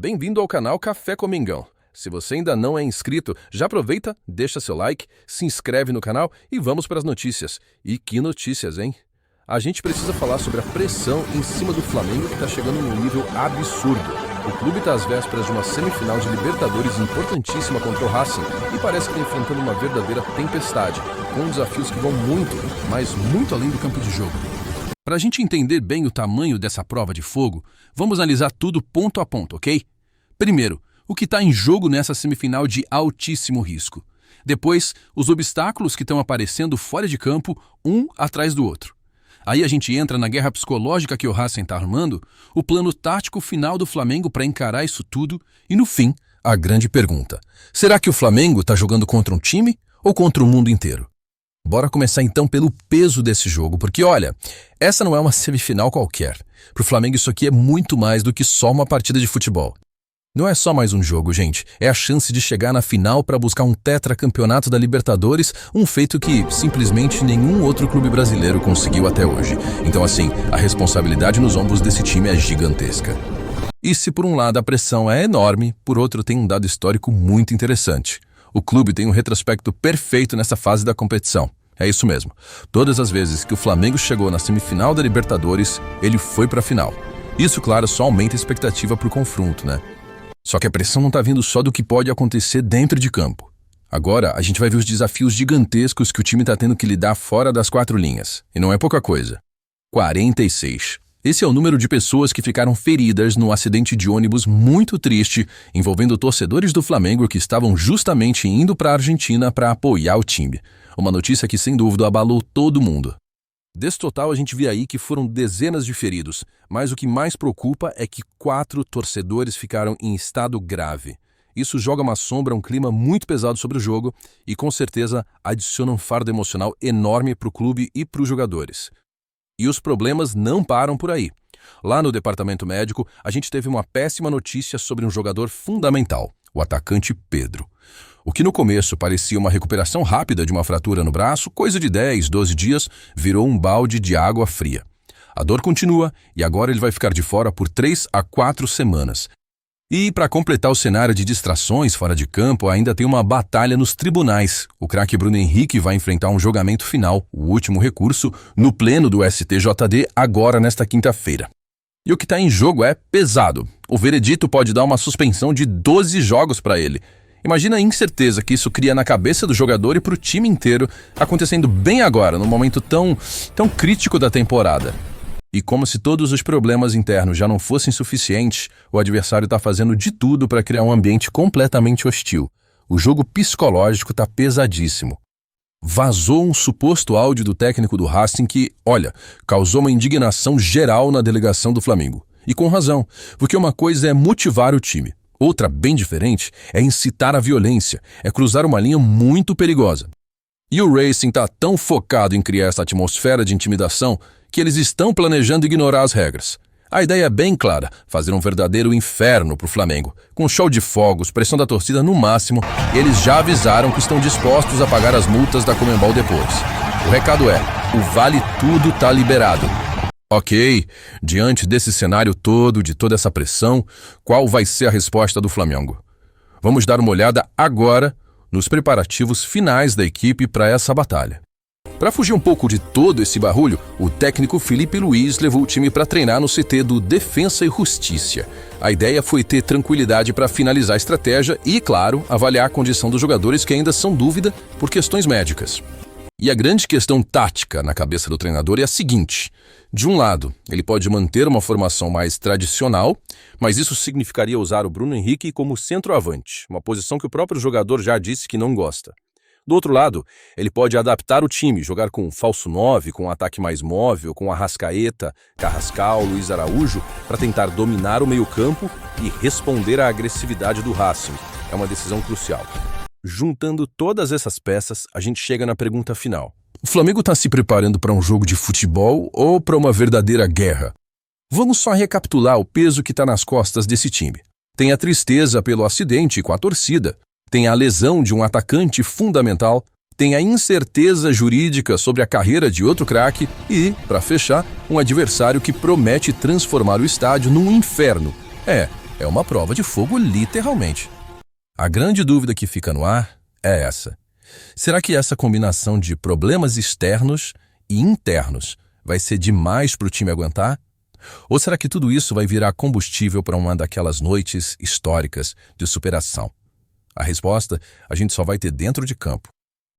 Bem-vindo ao canal Café com Mengão. Se você ainda não é inscrito, já aproveita, deixa seu like, se inscreve no canal e vamos para as notícias. E que notícias, hein? A gente precisa falar sobre a pressão em cima do Flamengo que está chegando num nível absurdo. O clube está às vésperas de uma semifinal de Libertadores importantíssima contra o Racing e parece que está enfrentando uma verdadeira tempestade, com desafios que vão muito, mas muito além do campo de jogo. Para a gente entender bem o tamanho dessa prova de fogo, vamos analisar tudo ponto a ponto, ok? Primeiro, o que está em jogo nessa semifinal de altíssimo risco. Depois, os obstáculos que estão aparecendo fora de campo, um atrás do outro. Aí a gente entra na guerra psicológica que o Racing está armando, o plano tático final do Flamengo para encarar isso tudo e, no fim, a grande pergunta. Será que o Flamengo está jogando contra um time ou contra o mundo inteiro? Bora começar então pelo peso desse jogo, porque olha, essa não é uma semifinal qualquer. Pro Flamengo isso aqui é muito mais do que só uma partida de futebol. Não é só mais um jogo, gente. É a chance de chegar na final para buscar um tetracampeonato da Libertadores, um feito que simplesmente nenhum outro clube brasileiro conseguiu até hoje. Então assim, a responsabilidade nos ombros desse time é gigantesca. E se por um lado a pressão é enorme, por outro tem um dado histórico muito interessante. O clube tem um retrospecto perfeito nessa fase da competição. É isso mesmo. Todas as vezes que o Flamengo chegou na semifinal da Libertadores, ele foi para a final. Isso, claro, só aumenta a expectativa para o confronto, né? Só que a pressão não está vindo só do que pode acontecer dentro de campo. Agora, a gente vai ver os desafios gigantescos que o time está tendo que lidar fora das quatro linhas. E não é pouca coisa. 46. Esse é o número de pessoas que ficaram feridas no acidente de ônibus muito triste envolvendo torcedores do Flamengo que estavam justamente indo para a Argentina para apoiar o time. Uma notícia que, sem dúvida, abalou todo mundo. Desse total, a gente vê aí que foram dezenas de feridos, mas o que mais preocupa é que 4 torcedores ficaram em estado grave. Isso joga uma sombra, um clima muito pesado sobre o jogo e, com certeza, adiciona um fardo emocional enorme para o clube e para os jogadores. E os problemas não param por aí. Lá no departamento médico, a gente teve uma péssima notícia sobre um jogador fundamental, o atacante Pedro. O que no começo parecia uma recuperação rápida de uma fratura no braço, coisa de 10, 12 dias, virou um balde de água fria. A dor continua e agora ele vai ficar de fora por 3 a 4 semanas. E para completar o cenário de distrações fora de campo, ainda tem uma batalha nos tribunais. O craque Bruno Henrique vai enfrentar um julgamento final, o último recurso, no pleno do STJD agora nesta quinta-feira. E o que está em jogo é pesado. O veredito pode dar uma suspensão de 12 jogos para ele. Imagina a incerteza que isso cria na cabeça do jogador e para o time inteiro, acontecendo bem agora, num momento tão crítico da temporada. E como se todos os problemas internos já não fossem suficientes, o adversário está fazendo de tudo para criar um ambiente completamente hostil. O jogo psicológico está pesadíssimo. Vazou um suposto áudio do técnico do Racing que, olha, causou uma indignação geral na delegação do Flamengo. E com razão, porque uma coisa é motivar o time. Outra, bem diferente, é incitar a violência, é cruzar uma linha muito perigosa. E o Racing está tão focado em criar essa atmosfera de intimidação que eles estão planejando ignorar as regras. A ideia é bem clara, fazer um verdadeiro inferno para o Flamengo, com show de fogos, pressão da torcida no máximo, e eles já avisaram que estão dispostos a pagar as multas da Conmebol depois. O recado é, o vale tudo tá liberado. Ok, diante desse cenário todo, de toda essa pressão, qual vai ser a resposta do Flamengo? Vamos dar uma olhada agora nos preparativos finais da equipe para essa batalha. Para fugir um pouco de todo esse barulho, o técnico Felipe Luiz levou o time para treinar no CT do Defensa e Justiça. A ideia foi ter tranquilidade para finalizar a estratégia e, claro, avaliar a condição dos jogadores que ainda são dúvida por questões médicas. E a grande questão tática na cabeça do treinador é a seguinte. De um lado, ele pode manter uma formação mais tradicional, mas isso significaria usar o Bruno Henrique como centroavante, uma posição que o próprio jogador já disse que não gosta. Do outro lado, ele pode adaptar o time, jogar com um falso 9, com um ataque mais móvel, com Arrascaeta, Carrascal, Luiz Araújo, para tentar dominar o meio-campo e responder à agressividade do Racing. É uma decisão crucial. Juntando todas essas peças, a gente chega na pergunta final. O Flamengo está se preparando para um jogo de futebol ou para uma verdadeira guerra? Vamos só recapitular o peso que está nas costas desse time. Tem a tristeza pelo acidente com a torcida, tem a lesão de um atacante fundamental, tem a incerteza jurídica sobre a carreira de outro craque e, para fechar, um adversário que promete transformar o estádio num inferno. É uma prova de fogo, literalmente. A grande dúvida que fica no ar é essa. Será que essa combinação de problemas externos e internos vai ser demais para o time aguentar? Ou será que tudo isso vai virar combustível para uma daquelas noites históricas de superação? A resposta a gente só vai ter dentro de campo.